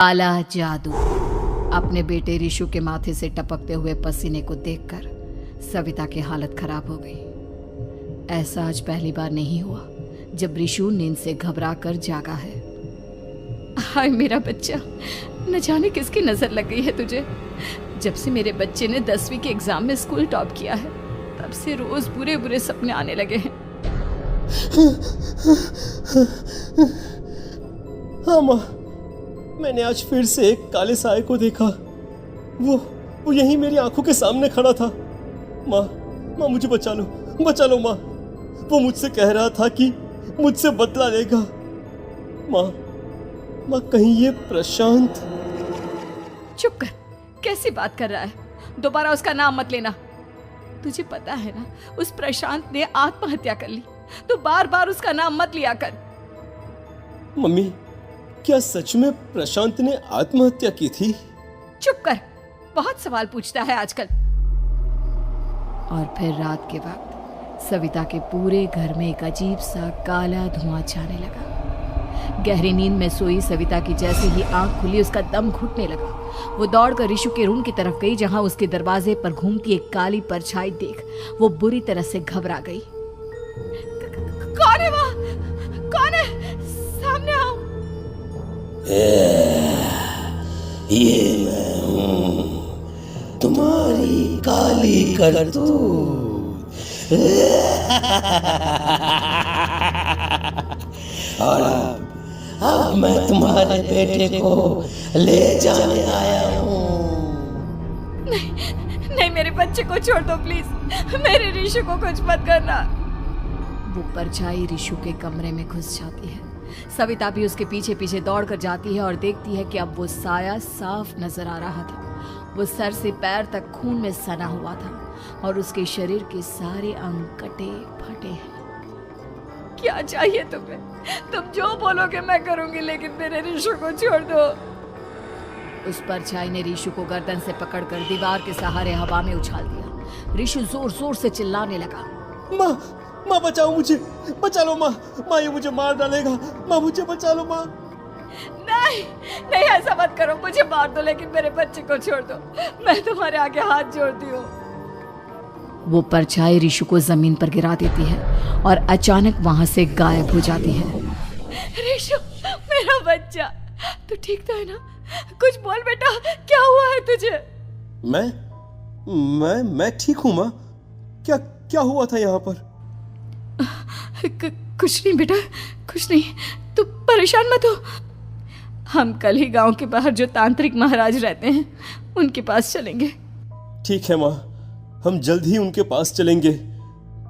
काला जादू। अपने बेटे रिशु के माथे से टपकते हुए पसीने को देखकर सविता की हालत खराब हो गई। ऐसा आज पहली बार नहीं हुआ जब रिशु नींद से घबरा कर जागा है। हाय मेरा बच्चा, न जाने किसकी नजर लग गई है तुझे। जब से मेरे बच्चे ने 10वीं के एग्जाम में स्कूल टॉप किया है तब से रोज बुरे बुरे सपने आने लगे हैं। हाँ माँ, मैंने आज फिर से एक काले साए को देखा। वो यहीं मेरी आंखों के सामने खड़ा था। माँ मुझे बचा लो माँ। वो मुझसे कह रहा था कि मुझसे बदला लेगा। माँ कहीं ये प्रशांत। चुप कर, कैसी बात कर रहा है? दोबारा उसका नाम मत लेना। तुझे पता है ना, उस प्रशांत ने आत्महत्या कर ली। तो बार बार उसका नाम मत लिया कर। मम्मी, क्या सच में प्रशांत ने आत्महत्या की थी? चुप कर, बहुत सवाल पूछता है आजकल। और फिर रात के वक्त सविता के पूरे घर में एक अजीब सा काला धुआं छाने लगा। गहरी नींद में सोई सविता की जैसे ही आंख खुली उसका दम घुटने लगा। वो दौड़कर रिशु के रूम की तरफ गई जहां उसके दरवाजे पर घूमती एक काली परछाई देख वो बुरी तरह से घबरा गई। कौन है वहाँ? कौन है? सामने आओ। ये मैं हूँ, तुम्हारी काली करतूत। और अब मैं तुम्हारे बेटे को ले जाने आया हूँ। नहीं, मेरे बच्चे को छोड़ दो प्लीज। मेरे रिशु को कुछ मत करना। वो परछाई रिशु के कमरे में घुस जाती है। सविता भी उसके पीछे पीछे दौड़ कर जाती है और देखती है कि अब वो साया साफ नजर आ रहा था। वो सर से पैर तक खून में सना हुआ था और उसके शरीर के सारे अंग कटे फटे हैं। क्या चाहिए तुम्हें? तुम जो बोलोगे मैं करूंगी, लेकिन मेरे रिशु को छोड़ दो। उस परछाई ने रिशु को गर्दन से पकड़कर दीवार के सहारे हवा में उछाल दिया। रिशु जोर जोर से चिल्लाने लगा। माँ बचाओ मुझे, बचा लो माँ। ये मुझे मार डालेगा। माँ मुझे बचा लो माँ। नहीं ऐसा मत करो। मुझे मार दो लेकिन मेरे बच्चे को छोड़ दो। मैं तुम्हारे आगे हाथ जोड़ती हूँ। वो परछाई रिशु को जमीन पर गिरा देती है और अचानक वहां से गायब हो जाती है। रिशु, मेरा बच्चा, तू ठीक तो है ना? कुछ बोल बेटा, क्या हुआ है तुझे? मैं ठीक हूँ माँ। क्या हुआ था यहाँ पर? कुछ नहीं बेटा, कुछ नहीं। तू परेशान मत हो। हम कल ही गांव के बाहर जो तांत्रिक महाराज रहते हैं उनके पास चलेंगे। ठीक है माँ, हम जल्द ही उनके पास चलेंगे।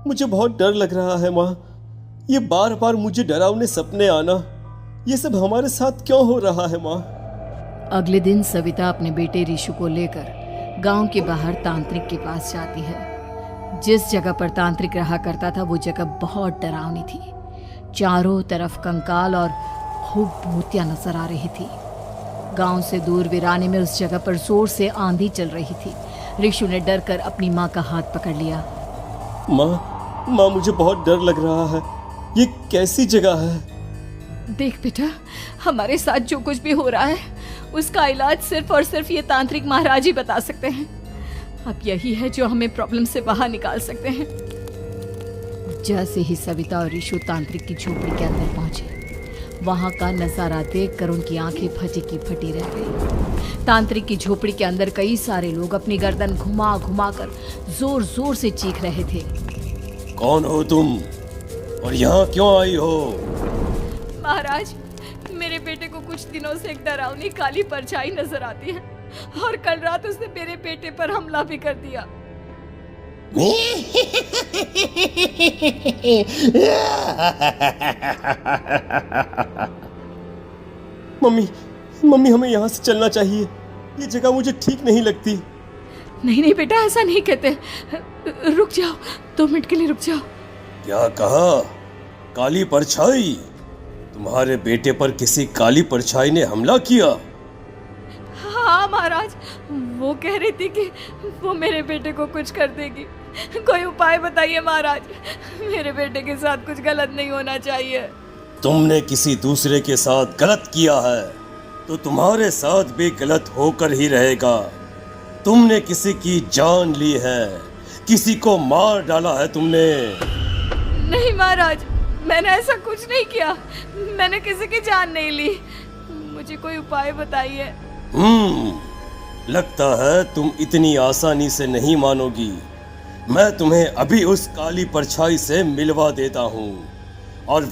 मुझे बहुत डर लग रहा है माँ। ये बार बार मुझे डरावने सपने आना, ये सब हमारे साथ क्यों हो रहा है माँ? अगले दिन सविता अपने बेटे रिशु को लेकर गांव के बाहर तांत्रिक के पास जाती है। जिस जगह पर तांत्रिक रहा करता था वो जगह बहुत डरावनी थी। चारों तरफ कंकाल और खूब भूतियां नजर आ रही थी। गांव से दूर वीराने में उस जगह पर जोर से आंधी चल रही थी। रिशु ने डर कर अपनी माँ का हाथ पकड़ लिया। माँ मुझे बहुत डर लग रहा है। ये कैसी जगह है? देख बेटा, हमारे साथ जो कुछ भी हो रहा है उसका इलाज सिर्फ और सिर्फ ये तांत्रिक महाराज ही बता सकते हैं। अब यही है जो हमें प्रॉब्लम से बाहर निकाल सकते हैं। जैसे ही सविता और रिशु तांत्रिक की झोपड़ी के अंदर पहुंचे, वहां का नजारा देखकर उनकी आंखें फटी की फटी रह गई। तांत्रिक की झोपड़ी के अंदर कई सारे लोग अपनी गर्दन घुमा घुमा कर जोर जोर से चीख रहे थे। कौन हो तुम और यहाँ क्यों आई हो? महाराज, मेरे बेटे को कुछ दिनों से एक डरावनी काली परछाई नजर आती है और कल रात उसने मेरे बेटे पर हमला भी कर दिया। मम्मी हमें यहाँ से चलना चाहिए। ये जगह मुझे ठीक नहीं लगती। नहीं बेटा, ऐसा नहीं कहते। रुक जाओ, 2 मिनट के लिए रुक जाओ। क्या कहा? काली परछाई? तुम्हारे बेटे पर किसी काली परछाई ने हमला किया? हाँ महाराज, वो कह रही थी कि वो मेरे बेटे को कुछ कर देगी। कोई उपाय बताइए महाराज, मेरे बेटे के साथ कुछ गलत नहीं होना चाहिए। तुमने किसी दूसरे के साथ गलत किया है, तो तुम्हारे साथ भी गलत होकर ही रहेगा। तुमने किसी की जान ली है, किसी को मार डाला है तुमने। नहीं महाराज, मैंने ऐसा कुछ नहीं किया। मैंने किसी की जान नहीं ली। मुझे कोई उपाय बताइए। लगता है तुम इतनी आसानी से नहीं मानोगी। मैं तुम्हें अभी उस काली परछाई से मिलवा देता हूँ और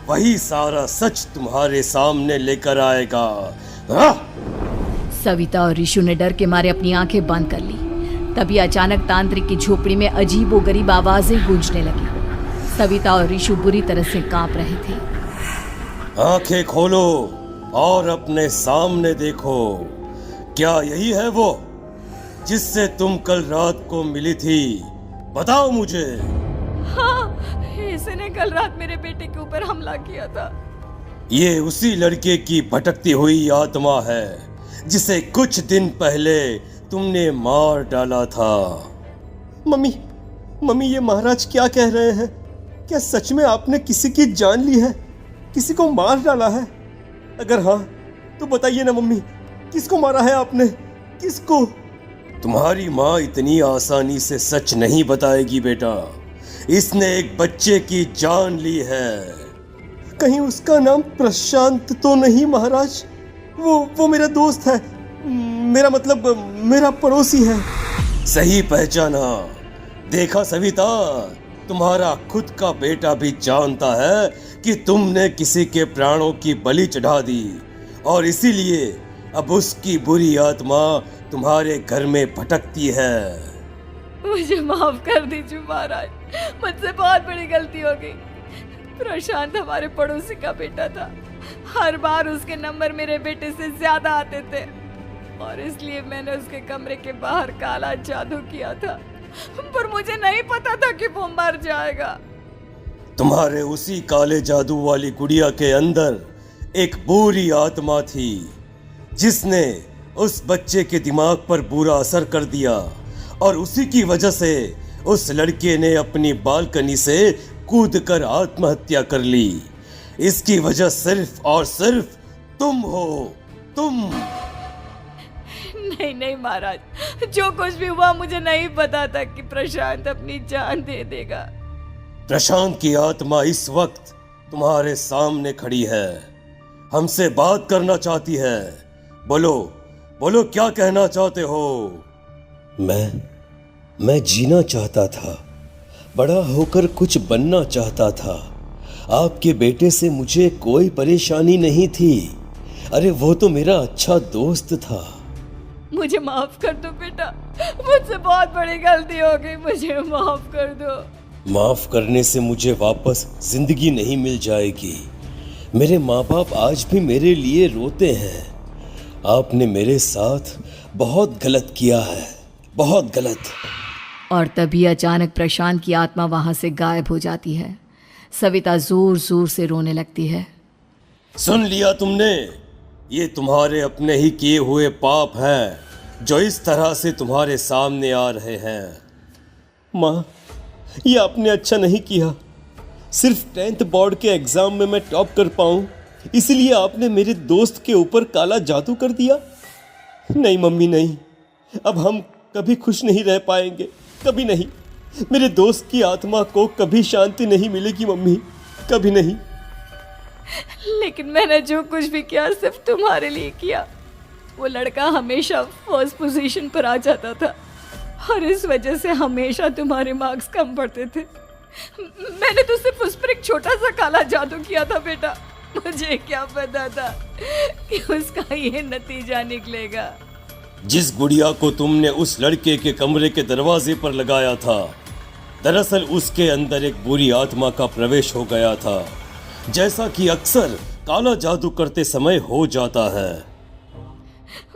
वही सारा सच तुम्हारे सामने लेकर आएगा। सविता और ऋषु ने डर के मारे अपनी आंखें बंद कर ली। तभी अचानक तांत्रिक की झोपड़ी में अजीबोगरीब आवाजें गूंजने लगी। सविता और ऋषु बुरी तरह से कांप रहे थे। आंखें खोलो और अपने सामने देखो। क्या यही है वो जिससे तुम कल रात को मिली थी? बताओ मुझे। हाँ, इसने कल रात मेरे बेटे के ऊपर हमला किया था। ये उसी लड़के की भटकती हुई आत्मा है जिसे कुछ दिन पहले तुमने मार डाला था। मम्मी ये महाराज क्या कह रहे हैं? क्या सच में आपने किसी की जान ली है, किसी को मार डाला है? अगर हाँ तो बताइए ना मम्मी, किसको मारा है आपने? किसको? तुम्हारी माँ इतनी आसानी से सच नहीं बताएगी बेटा। इसने एक बच्चे की जान ली है। कहीं उसका नाम प्रशांत तो नहीं महाराज? वो मेरा दोस्त है, मेरा पड़ोसी है। सही पहचाना। देखा सविता, तुम्हारा खुद का बेटा भी जानता है कि तुमने किसी के प्राणों की बलि चढ़ा दी और इसीलिए अब उसकी बुरी आत्मा तुम्हारे घर में भटकती है। मुझे माफ कर दीजिए महाराज, मुझसे बहुत बड़ी गलती हो गई। प्रशांत हमारे पड़ोसी का बेटा था। हर बार उसके नंबर मेरे बेटे से ज्यादा आते थे और इसलिए मैंने उसके कमरे के बाहर काला जादू किया था, पर मुझे नहीं पता था कि वो मर जाएगा। तुम्हारे उसी काले जादू वाली गुड़िया के अंदर एक बुरी आत्मा थी जिसने उस बच्चे के दिमाग पर बुरा असर कर दिया और उसी की वजह से उस लड़के ने अपनी बालकनी से कूदकर आत्महत्या कर ली। इसकी वजह सिर्फ और सिर्फ तुम हो, तुम। नहीं महाराज, जो कुछ भी हुआ मुझे नहीं पता था कि प्रशांत अपनी जान दे देगा। प्रशांत की आत्मा इस वक्त तुम्हारे सामने खड़ी है, हमसे बात करना चाहती है। बोलो क्या कहना चाहते हो? मैं जीना चाहता था, बड़ा होकर कुछ बनना चाहता था। आपके बेटे से मुझे कोई परेशानी नहीं थी। अरे वो तो मेरा अच्छा दोस्त था। मुझे माफ कर दो बेटा, मुझसे बहुत बड़ी गलती हो गई, मुझे माफ कर दो। माफ करने से मुझे वापस जिंदगी नहीं मिल जाएगी। मेरे माँ बाप आज भी मेरे लिए रोते हैं। आपने मेरे साथ बहुत गलत किया है, बहुत गलत। और तभी अचानक प्रशांत की आत्मा वहां से गायब हो जाती है। सविता जोर जोर से रोने लगती है। सुन लिया तुमने? ये तुम्हारे अपने ही किए हुए पाप हैं जो इस तरह से तुम्हारे सामने आ रहे हैं। माँ, ये आपने अच्छा नहीं किया। सिर्फ 10th बोर्ड के एग्जाम में मैं टॉप कर पाऊँ इसलिए आपने मेरे दोस्त के ऊपर काला जादू कर दिया। नहीं मम्मी, नहीं, अब हम कभी खुश नहीं रह पाएंगे, कभी नहीं। मेरे दोस्त की आत्मा को कभी शांति नहीं मिलेगी मम्मी, कभी नहीं। लेकिन मैंने जो कुछ भी किया सिर्फ तुम्हारे लिए किया। वो लड़का हमेशा फर्स्ट पोजीशन पर आ जाता था और इस वजह से हमेशा तुम्हारे मार्क्स कम पड़ते थे। मैंने तो सिर्फ उस पर एक छोटा सा काला जादू किया था बेटा। मुझे क्या पता था कि उसका ये नतीजा निकलेगा। जिस गुड़िया को तुमने उस लड़के के कमरे के दरवाजे पर लगाया था, दरअसल उसके अंदर एक बुरी आत्मा का प्रवेश हो गया था, जैसा कि अक्सर काला जादू करते समय हो जाता है।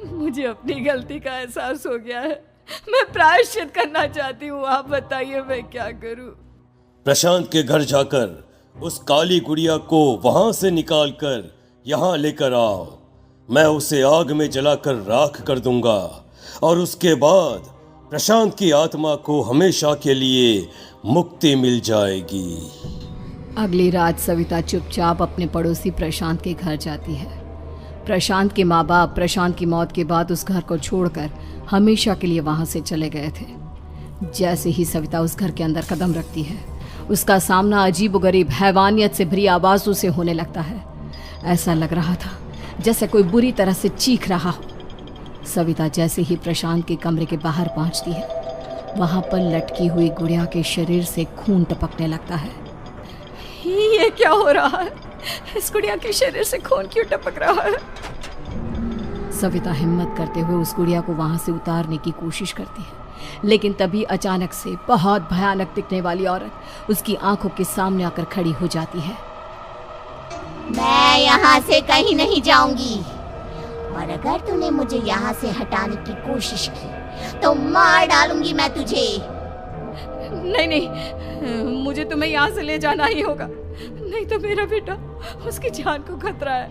मुझे अपनी गलती का एहसास हो गया है। मैं प्रायश्चित करना चाहती हूँ, आप बताइए मैं क्या करूँ? प्रशांत के घर जाकर उस काली गुड़िया को वहां से निकालकर यहाँ लेकर आओ। मैं उसे आग में जलाकर राख कर दूंगा और उसके बाद प्रशांत की आत्मा को हमेशा के लिए मुक्ति मिल जाएगी। अगली रात सविता चुपचाप अपने पड़ोसी प्रशांत के घर जाती है। प्रशांत के माँ बाप प्रशांत की मौत के बाद उस घर को छोड़कर हमेशा के लिए वहां से चले गए थे। जैसे ही सविता उस घर के अंदर कदम रखती है, उसका सामना अजीबोगरीब हैवानियत से भरी आवाजों से होने लगता है। ऐसा लग रहा था जैसे कोई बुरी तरह से चीख रहा हो। सविता जैसे ही प्रशांत के कमरे के बाहर पहुंचती है, वहां पर लटकी हुई गुड़िया के शरीर से खून टपकने लगता है। ये क्या हो रहा है? इस गुड़िया के शरीर से खून क्यों टपक रहा है? सविता हिम्मत करते हुए उस गुड़िया को वहां से उतारने की कोशिश करती है, लेकिन तभी अचानक से बहुत भयानक दिखने वाली औरत उसकी आंखों के सामने आकर खड़ी हो जाती है। मैं यहाँ से कहीं नहीं जाऊंगी, और अगर तूने मुझे यहाँ से हटाने की कोशिश की तो मार डालूंगी मैं तुझे। नहीं नहीं, मुझे तुम्हें यहाँ से ले जाना ही होगा, नहीं तो मेरा बेटा, उसकी जान को खतरा है।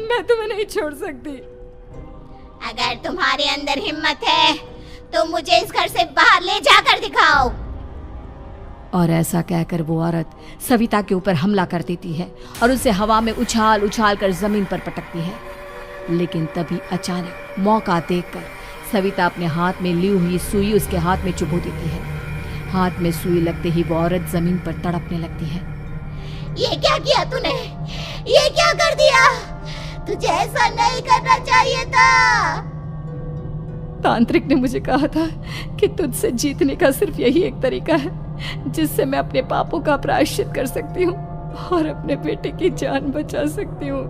मैं तुम्हें नहीं छोड़ सकती। अगर तुम्हारे अंदर हिम्मत है तो मुझे इस घर से बाहर ले जाकर दिखाओ। और ऐसा कहकर वो औरत सविता के ऊपर हमला कर देती है और उसे हवा में उछाल उछाल कर जमीन पर पटकती है। लेकिन तभी अचानक मौका देखकर सविता अपने हाथ में ली हुई सुई उसके हाथ में चुभो देती है। हाथ में सुई लगते ही वो औरत जमीन पर तड़पने लगती है। ये क्या किया तूने? ये क्या कर दिया? तुझे ऐसा नहीं करना चाहिए था। तांत्रिक ने मुझे कहा था कि तुझसे जीतने का सिर्फ यही एक तरीका है जिससे मैं अपने पापों का प्रायश्चित कर सकती हूँ और अपने बेटे की जान बचा सकती हूँ।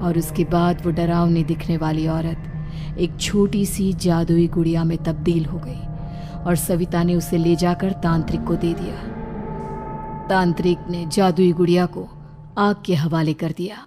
और उसके बाद वो डरावनी दिखने वाली औरत एक छोटी सी जादुई गुड़िया में तब्दील हो गई और सविता ने उसे ले जाकर तांत्रिक को दे दिया। तांत्रिक ने जादुई गुड़िया को आग के हवाले कर दिया।